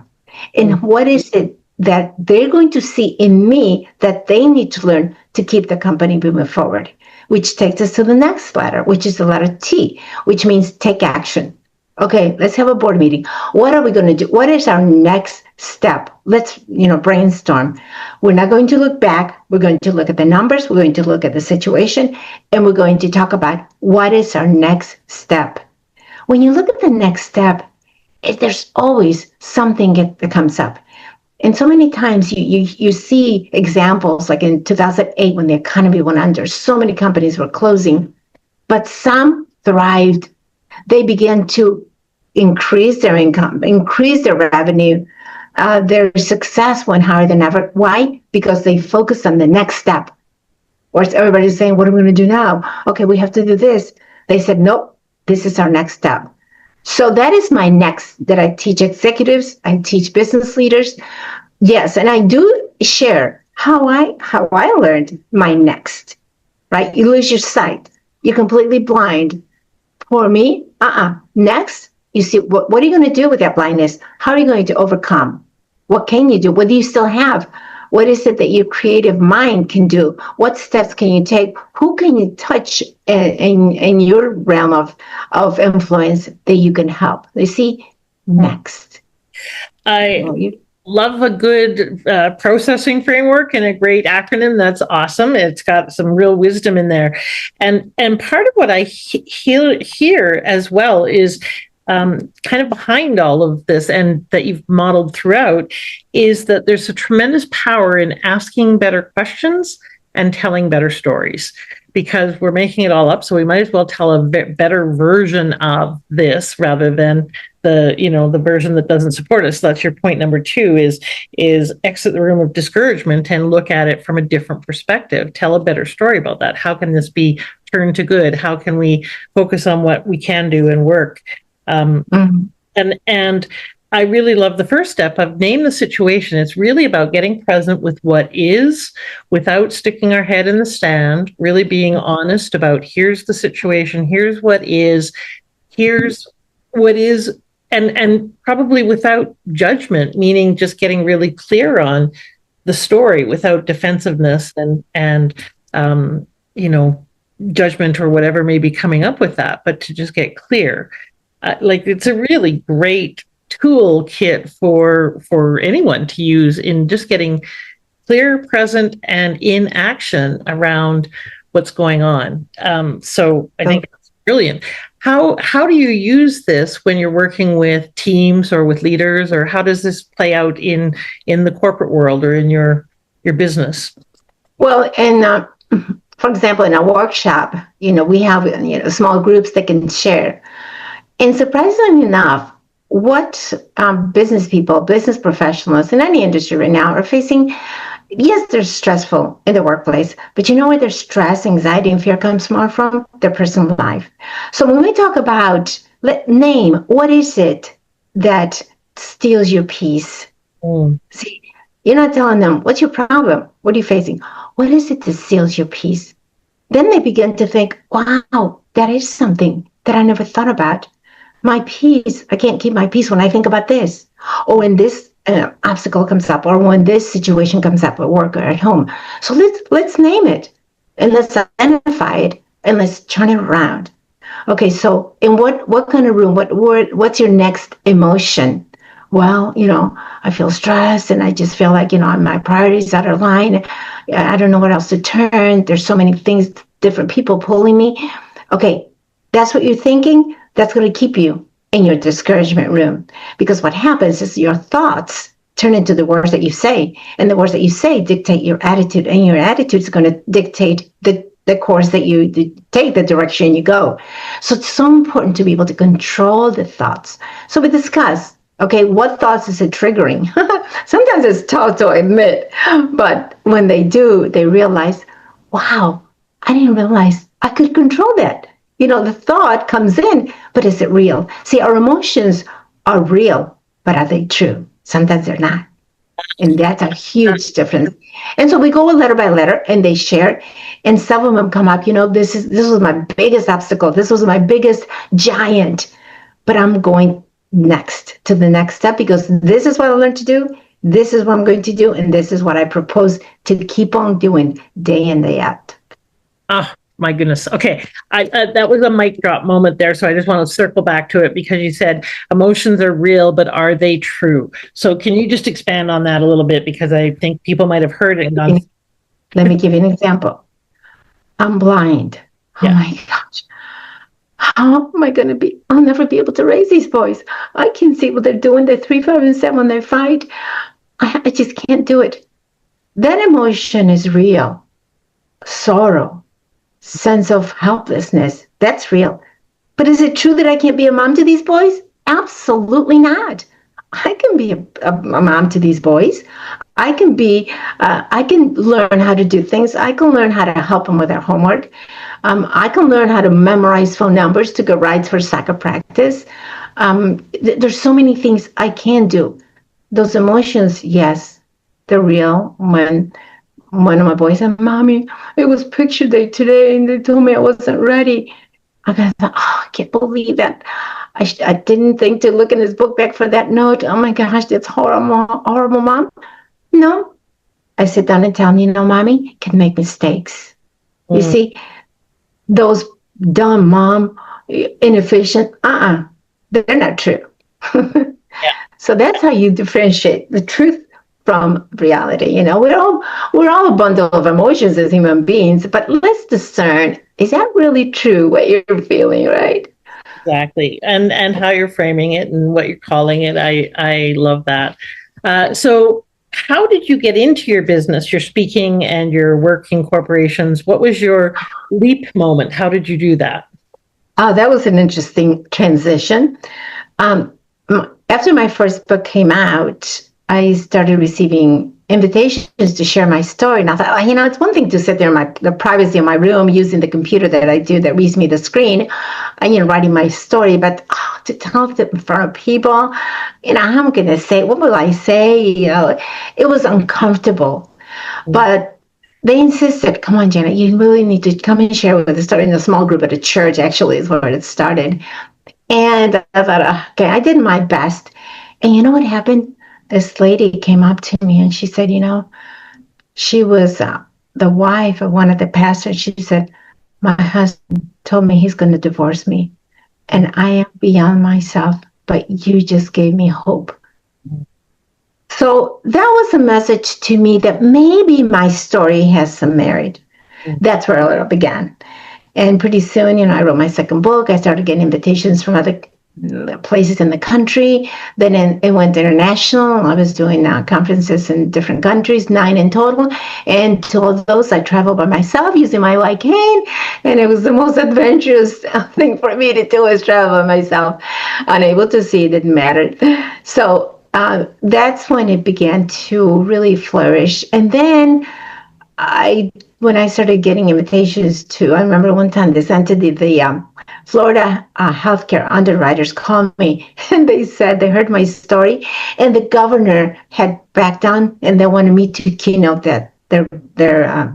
And what is it that they're going to see in me that they need to learn to keep the company moving forward? Which takes us to the next letter, which is the letter T, which means take action. Okay, let's have a board meeting. What are we going to do? What is our next step? Let's, brainstorm. We're not going to look back. We're going to look at the numbers. We're going to look at the situation, and we're going to talk about what is our next step. When you look at the next step, there's always something that comes up. And so many times you see examples, like in 2008 when the economy went under, so many companies were closing, but some thrived. They began to increase their income, increase their revenue. Their success went higher than ever. Why? Because they focused on the next step. Or is everybody saying, what are we going to do now? Okay, we have to do this. They said, nope, this is our next step. So that is my next that I teach executives, I teach business leaders. Yes, and I do share how I learned my next, right? You lose your sight. You're completely blind. For me, next, you see, what are you going to do with that blindness? How are you going to overcome? What can you do? What do you still have? What is it that your creative mind can do? What steps can you take? Who can you touch in your realm of influence that you can help? You see, next. I love a good processing framework and a great acronym. That's awesome. It's got some real wisdom in there. And part of what I hear as well is kind of behind all of this, and that you've modeled throughout, is that there's a tremendous power in asking better questions and telling better stories, because we're making it all up. So we might as well tell a better version of this rather than the version that doesn't support us. So that's your point number 2 is exit the room of discouragement and look at it from a different perspective. Tell a better story about that. How can this be turned to good? How can we focus on what we can do and work? And I really love the first step of name the situation. It's really about getting present with what is without sticking our head in the sand, really being honest about here's the situation, here's what is, and probably without judgment, meaning just getting really clear on the story without defensiveness and judgment or whatever may be coming up with that, but to just get clear. It's a really great toolkit for anyone to use in just getting clear, present, and in action around what's going on. So I think it's brilliant. How do you use this when you're working with teams or with leaders, or how does this play out in the corporate world or in your business? Well, and for example, in a workshop, we have small groups that can share. And surprisingly enough, what business people, business professionals in any industry right now are facing, yes, they're stressful in the workplace, but you know where their stress, anxiety, and fear comes more from? Their personal life. So when we talk about, name, what is it that steals your peace? See, you're not telling them, what's your problem? What are you facing? What is it that steals your peace? Then they begin to think, wow, that is something that I never thought about. My peace, I can't keep my peace when I think about this, or when this obstacle comes up, or when this situation comes up at work or at home. So let's name it, and let's identify it, and let's turn it around. Okay, so in what kind of room, what's your next emotion? Well, I feel stressed, and I just feel like, my priorities out of line. I don't know what else to turn. There's so many things, different people pulling me. Okay, that's what you're thinking. That's going to keep you in your discouragement room, because what happens is your thoughts turn into the words that you say, and the words that you say dictate your attitude, and your attitude is going to dictate the course that you take, the direction you go. So it's so important to be able to control the thoughts. So we discuss, okay, what thoughts is it triggering? Sometimes it's tough to admit, but when they do, they realize, wow, I didn't realize I could control that. The thought comes in, but is it real? See, our emotions are real, but are they true? Sometimes they're not. And that's a huge difference. And so we go letter by letter, and they share, and some of them come up, this was my biggest obstacle. This was my biggest giant, but I'm going next to the next step, because this is what I learned to do. This is what I'm going to do. And this is what I propose to keep on doing day in, day out. My goodness. Okay. That was a mic drop moment there. So I just want to circle back to it, because you said emotions are real, but are they true? So can you just expand on that a little bit? Because I think people might have heard it. Let me give you an example. I'm blind. Yeah. Oh my gosh. How am I going to be? I'll never be able to raise these boys. I can see what they're doing. They're 3, 5, and 7 when they fight. I just can't do it. That emotion is real. Sorrow. Sense of helplessness, that's real. But is it true that I can't be a mom to these boys? Absolutely not. I can be a mom to these boys. I can learn how to do things. I can learn how to help them with their homework. I can learn how to memorize phone numbers to go rides for soccer practice. There's so many things I can do. Those emotions, yes, they're real. When one of my boys said, "Mommy, it was picture day today, and they told me I wasn't ready." I thought, oh, I can't believe that. I didn't think to look in his book bag for that note. Oh my gosh, that's horrible, horrible, Mom. No, I sit down and tell him, Mommy can make mistakes. You see, those dumb mom, inefficient, they're not true. Yeah. So that's how you differentiate the truth from reality. We're all a bundle of emotions as human beings, but let's discern, is that really true what you're feeling, right? Exactly. And how you're framing it and what you're calling it. I love that. So how did you get into your business, your speaking and your work in corporations? What was your leap moment? How did you do that? Oh, that was an interesting transition. After my first book came out, I started receiving invitations to share my story. And I thought, it's one thing to sit there in the privacy of my room using the computer that I do that reads me the screen, and, writing my story. But to tell it in front of people, how am I going to say, what will I say? It was uncomfortable. But they insisted, come on, Janet, you really need to come and share with us. Started in a small group at a church, actually, is where it started. And I thought, okay, I did my best. And you know what happened? This lady came up to me and she said, she was the wife of one of the pastors. She said, my husband told me he's going to divorce me. And I am beyond myself, but you just gave me hope. So that was a message to me that maybe my story has some merit. That's where it all began. And pretty soon, I wrote my second book. I started getting invitations from other places in the country. Then it went international. I was doing conferences in different countries, 9 in total. And to all those, I traveled by myself using my white cane. And it was the most adventurous thing for me to do, is travel by myself, unable to see. It didn't matter. So that's when it began to really flourish. And then when I started getting invitations I remember one time this entity, the Florida healthcare underwriters called me and they said they heard my story and the governor had backed down and they wanted me to keynote their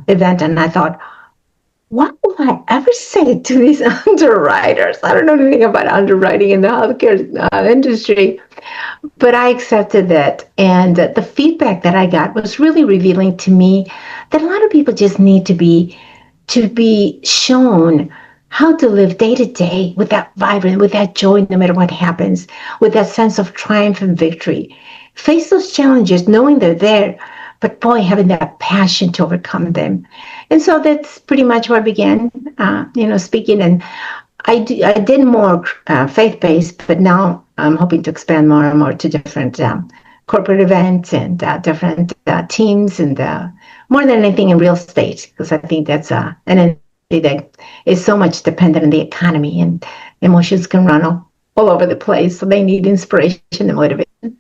event. And I thought, what will I ever say to these underwriters? I don't know anything about underwriting in the healthcare industry. But I accepted that. And the feedback that I got was really revealing to me that a lot of people just need to be shown how to live day to day with that vibrant, with that joy, no matter what happens, with that sense of triumph and victory. Face those challenges knowing they're there, but boy, having that passion to overcome them. And so that's pretty much where I began, speaking. And I did more faith-based, but now I'm hoping to expand more and more to different corporate events and different teams, and more than anything in real estate, because I think that's an industry that is so much dependent on the economy, and emotions can run all over the place. So they need inspiration and motivation.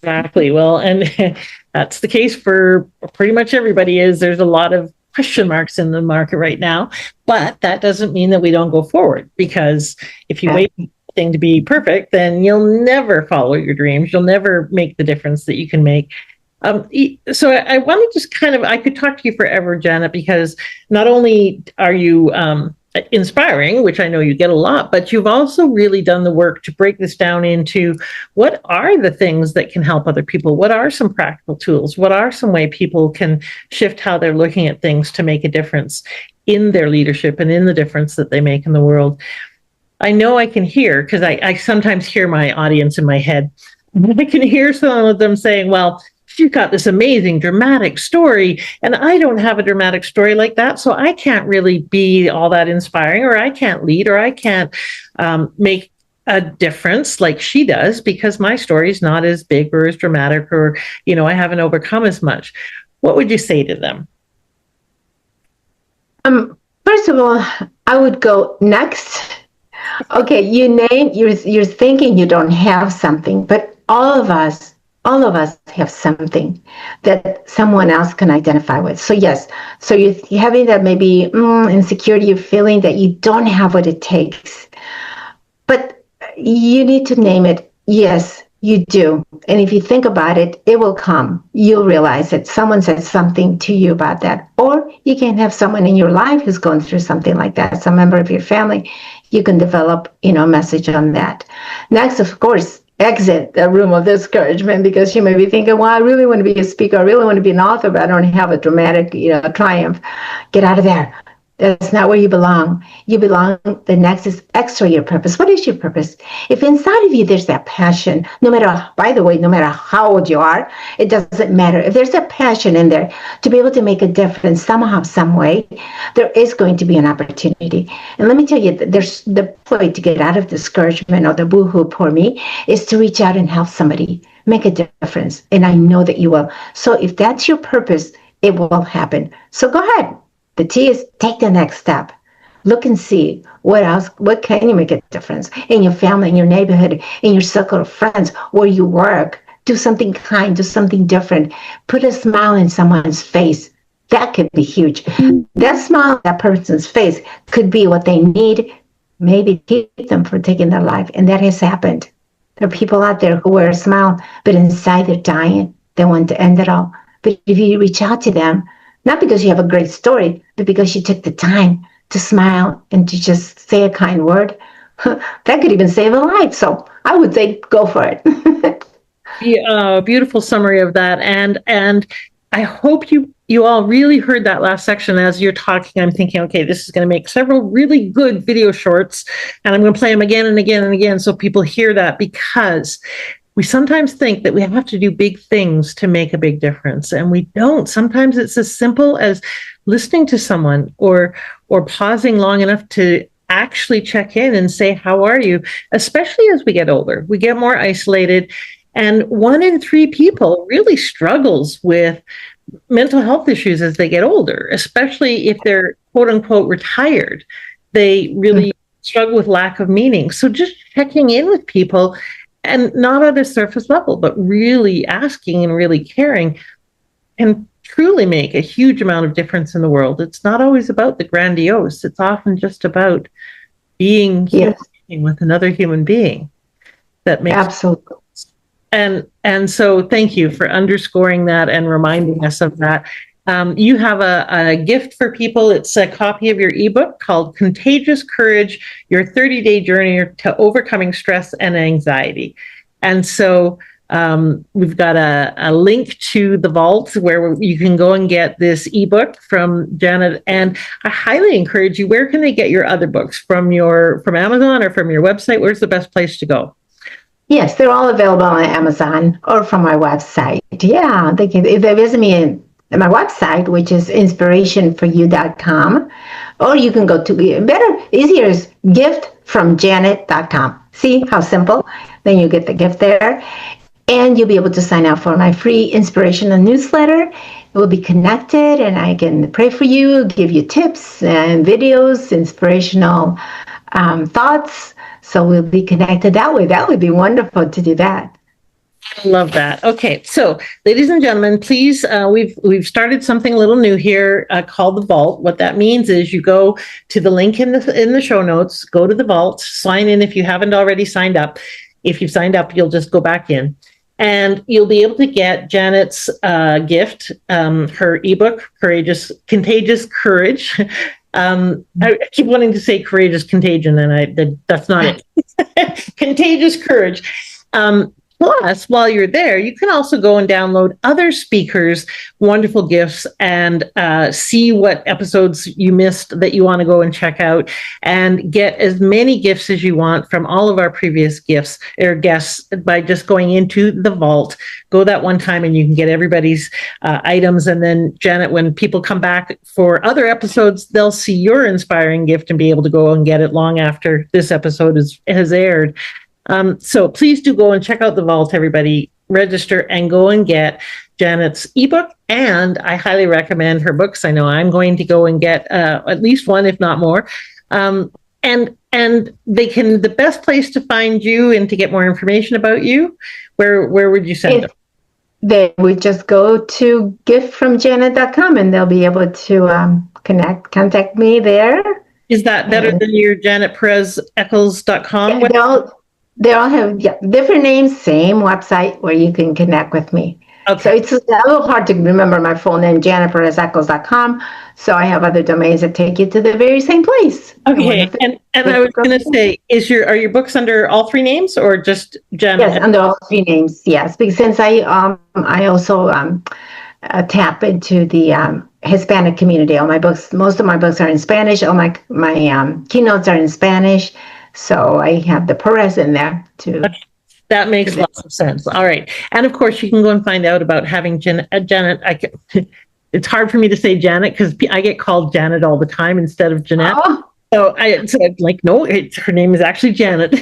Exactly. Well, and that's the case for pretty much everybody. There's a lot of question marks in the market right now, but that doesn't mean that we don't go forward, because if you wait for everything to be perfect, then you'll never follow your dreams. You'll never make the difference that you can make. So I want to just I could talk to you forever, Janet, because not only are you inspiring, which I know you get a lot, but you've also really done the work to break this down into what are the things that can help other people? What are some practical tools? What are some way people can shift how they're looking at things to make a difference in their leadership and in the difference that they make in the world? I know I can hear, because I sometimes hear my audience in my head. I can hear some of them saying, well, you've got this amazing dramatic story, and I don't have a dramatic story like that, so I can't really be all that inspiring, or I can't lead, or I can't make a difference like she does, because my story is not as big or as dramatic, or I haven't overcome as much. What would you say to them? First of all, I would go next. Okay, you're thinking you don't have something, but all of us have something that someone else can identify with. So yes, so you're having that maybe insecurity, you're feeling that you don't have what it takes, but you need to name it. Yes, you do. And if you think about it, it will come. You'll realize that someone said something to you about that. Or you can have someone in your life who's going through something like that, some member of your family. You can develop, a message on that. Next, of course, exit the room of discouragement, because you may be thinking, well, I really want to be a speaker. I really want to be an author, but I don't have a dramatic, triumph. Get out of there. That's not where you belong. You belong, the next is extra your purpose. What is your purpose? If inside of you there's that passion, no matter how old you are, it doesn't matter. If there's a passion in there to be able to make a difference somehow, some way, there is going to be an opportunity. And let me tell you, there's the way to get out of discouragement or the boo-hoo, poor me, is to reach out and help somebody, make a difference. And I know that you will. So if that's your purpose, it will happen. So go ahead. The T is take the next step. Look and see what can you make a difference in your family, in your neighborhood, in your circle of friends, where you work. Do something kind, do something different. Put a smile in someone's face. That could be huge. That smile on that person's face could be what they need, maybe keep them from taking their life. And that has happened. There are people out there who wear a smile, but inside they're dying. They want to end it all. But if you reach out to them, not because you have a great story, but because you took the time to smile and to just say a kind word, that could even save a life. So I would say go for it. Yeah, beautiful summary of that. And I hope you all really heard that last section. As you're talking, I'm thinking, okay, this is going to make several really good video shorts, and I'm going to play them again and again and again so people hear that, because we sometimes think that we have to do big things to make a big difference, and we don't. Sometimes it's as simple as listening to someone or pausing long enough to actually check in and say, how are you? Especially as we get older, we get more isolated, and 1 in 3 people really struggles with mental health issues as they get older, especially if they're quote unquote retired. They really struggle with lack of meaning. So just checking in with people, and not at a surface level, but really asking and really caring, can truly make a huge amount of difference in the world. It's not always about the grandiose. It's often just about being human with another human being that makes Absolutely. And so thank you for underscoring that and reminding us of that. You have a gift for people. It's a copy of your ebook called Contagious Courage, Your 30-Day Journey to Overcoming Stress and Anxiety. And so we've got a link to the vault where you can go and get this ebook from Janet. And I highly encourage you, where can they get your other books? From Amazon or from your website? Where's the best place to go? Yes, they're all available on Amazon or from my website. Yeah, if they visit me at my website, which is inspirationforyou.com, or you can go to easier is giftfromjanet.com. See how simple? Then you get the gift there, and you'll be able to sign up for my free inspirational newsletter. It will be connected, and I can pray for you, give you tips and videos, inspirational thoughts. So we'll be connected that way. That would be wonderful to do that. I love that. Okay, so ladies and gentlemen, please, we've started something a little new here called the Vault. What that means is you go to the link in the show notes, go to the Vault, sign in if you haven't already signed up. If you've signed up, you'll just go back in, and you'll be able to get Janet's gift, her ebook, Contagious Courage. I keep wanting to say courageous contagion, and that's not it. Contagious Courage. Plus, while you're there, you can also go and download other speakers' wonderful gifts and see what episodes you missed that you want to go and check out, and get as many gifts as you want from all of our previous guests by just going into the Vault. Go that one time and you can get everybody's items. And then, Janet, when people come back for other episodes, they'll see your inspiring gift and be able to go and get it long after this episode has aired. So please do go and check out the Vault, everybody. Register and go and get Janet's ebook. And I highly recommend her books. I know I'm going to go and get at least one, if not more. And the best place to find you and to get more information about you, Where would you send them? They would just go to giftfromjanet.com and they'll be able to contact me there. Is that better than your janetperezeckles.com? They all have different names, same website where you can connect with me. Okay. So it's a little hard to remember my full name, janetperezeckles.com. So I have other domains that take you to the very same place. Okay. And I was going to say, are your books under all three names or just Janet? Yes, under all three names. Yes, because since I also tap into the Hispanic community. Most of my books are in Spanish. All my keynotes are in Spanish. So I have the Perez in there too. Okay. That makes lots of sense. All right. And of course, you can go and find out about having Janet. It's hard for me to say Janet because I get called Janet all the time instead of Jeanette. Oh. So I'm like, no, her name is actually Janet.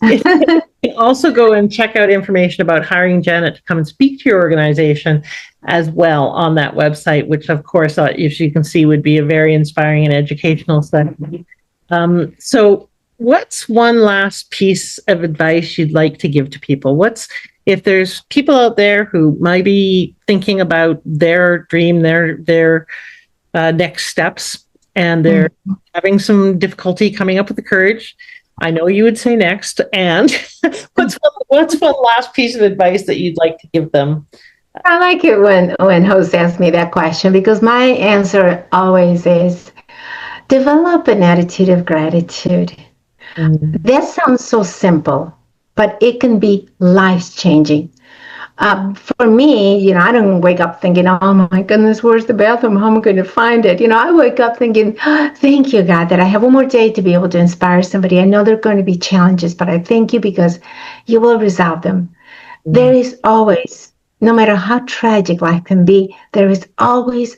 You can also go and check out information about hiring Janet to come and speak to your organization as well on that website, which of course, as you can see, would be a very inspiring and educational study. So what's one last piece of advice you'd like to give to people? If there's people out there who might be thinking about their dream, their next steps, and they're having some difficulty coming up with the courage, I know you would say next. And what's one last piece of advice that you'd like to give them? I like it when hosts ask me that question because my answer always is develop an attitude of gratitude. That sounds so simple, but it can be life-changing. For me, I don't wake up thinking, oh my goodness, where's the bathroom? How am I going to find it? I wake up thinking, thank you, God, that I have one more day to be able to inspire somebody. I know there are going to be challenges, but I thank you because you will resolve them. There is always, no matter how tragic life can be, there is always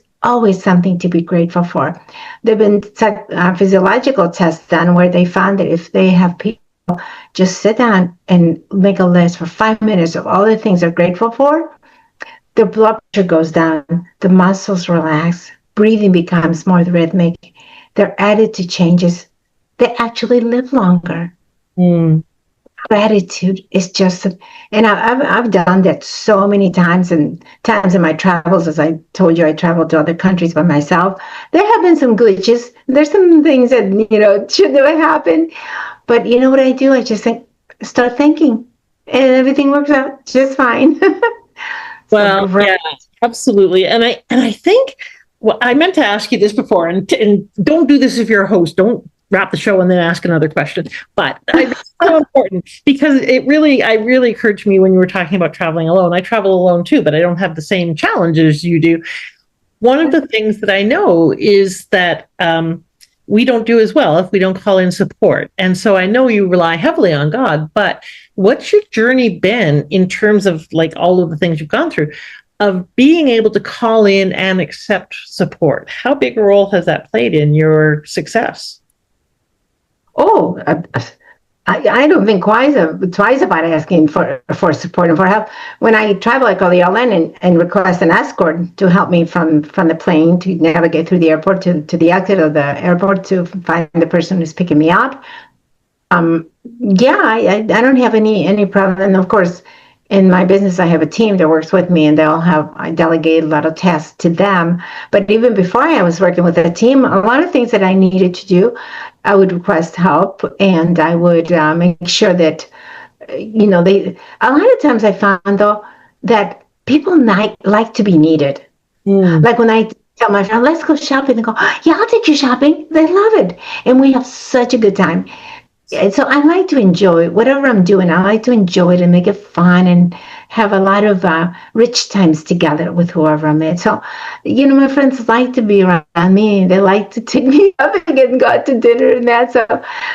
something to be grateful for. There have been physiological tests done where they found that if they have people just sit down and make a list for 5 minutes of all the things they're grateful for, their blood pressure goes down, the muscles relax, breathing becomes more rhythmic, their attitude changes, they actually live longer. Gratitude is just, and I've done that so many times in my travels. As I told you, I traveled to other countries by myself. There have been some glitches. There's some things that should never happen. But you know what I do? I just start thinking, and everything works out just fine. Well, yeah, absolutely. And I think, well, I meant to ask you this before, and don't do this if you're a host. Don't wrap the show and then ask another question. But it's so important because it really occurred to me when you were talking about traveling alone. I travel alone too, but I don't have the same challenges you do. One of the things that I know is that we don't do as well if we don't call in support. And so I know you rely heavily on God, but what's your journey been in terms of like all of the things you've gone through of being able to call in and accept support? How big a role has that played in your success? Oh, I don't think twice about asking for support and for help. When I travel, I call the airline and request an escort to help me from the plane to navigate through the airport to the exit of the airport to find the person who's picking me up. I don't have any problem. And of course, in my business, I have a team that works with me, and I delegate a lot of tasks to them. But even before I was working with a team, a lot of things that I needed to do, I would request help, and I would make sure that, a lot of times I found, though, that people like to be needed. Like when I tell my friend, let's go shopping, they go, yeah, I'll take you shopping. They love it. And we have such a good time. So I like to enjoy whatever I'm doing. I like to enjoy it and make it fun and have a lot of rich times together with whoever I'm with. So, my friends like to be around me. They like to take me up and go out to dinner and that. So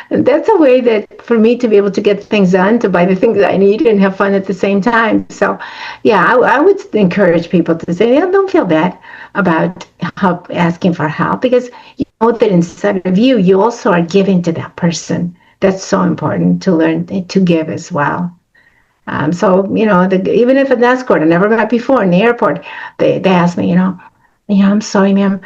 that's a way that for me to be able to get things done, to buy the things I need and have fun at the same time. So, yeah, I would encourage people to say, don't feel bad about asking for help, because you know that inside of you, you also are giving to that person. That's so important to learn to give as well. Even if an escort I never met before in the airport, they asked me, I'm sorry, ma'am,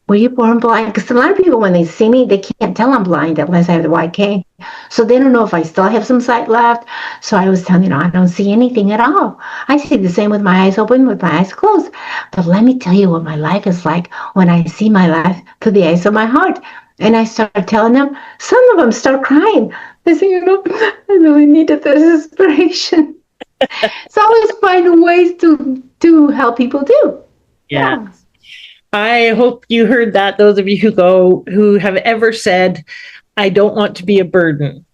were you born blind? Because a lot of people, when they see me, they can't tell I'm blind unless I have the white cane. So they don't know if I still have some sight left. So I was telling, I don't see anything at all. I see the same with my eyes open, with my eyes closed. But let me tell you what my life is like when I see my life through the eyes of my heart. And I started telling them, some of them start crying. They say, I really needed this inspiration. So I always find ways to help people do. Yeah. I hope you heard that. Those of you who have ever said, I don't want to be a burden.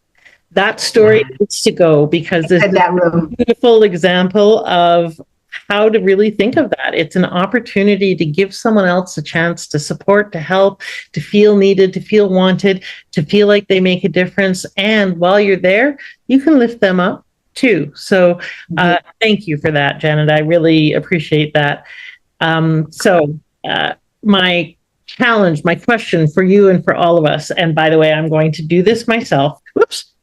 That story needs to go, because this is a beautiful example of how to really think of that. It's an opportunity to give someone else a chance to support, to help, to feel needed, to feel wanted, to feel like they make a difference. And while you're there, you can lift them up too. So thank you for that, Janet. I really appreciate that. My challenge, my question for you and for all of us, and by the way, I'm going to do this myself,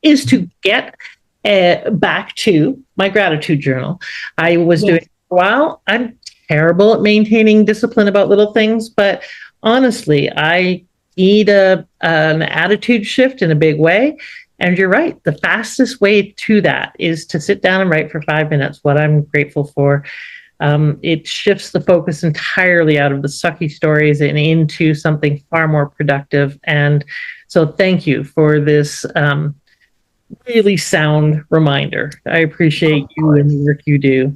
is to get back to my gratitude journal. I was doing it for a while. I'm terrible at maintaining discipline about little things, but honestly, I need an attitude shift in a big way. And you're right. The fastest way to that is to sit down and write for 5 minutes what I'm grateful for. It shifts the focus entirely out of the sucky stories and into something far more productive. And so thank you for this really sound reminder. I appreciate you and the work you do.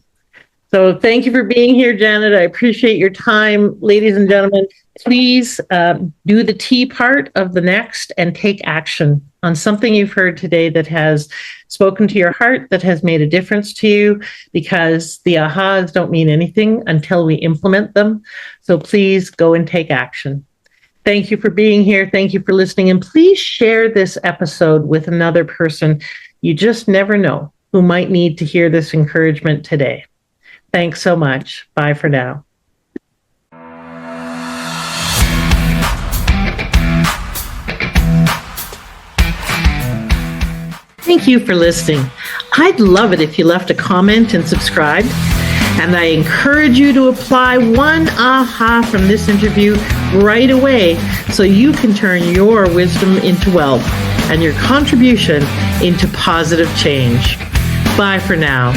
So thank you for being here, Janet. I appreciate your time. Ladies and gentlemen, please do the T part of the next and take action on something you've heard today that has spoken to your heart, that has made a difference to you, because the ahas don't mean anything until we implement them. So please go and take action. Thank you for being here. Thank you for listening. And please share this episode with another person. You just never know who might need to hear this encouragement today. Thanks so much. Bye for now. Thank you for listening. I'd love it if you left a comment and subscribed. And I encourage you to apply one aha from this interview right away so you can turn your wisdom into wealth and your contribution into positive change. Bye for now.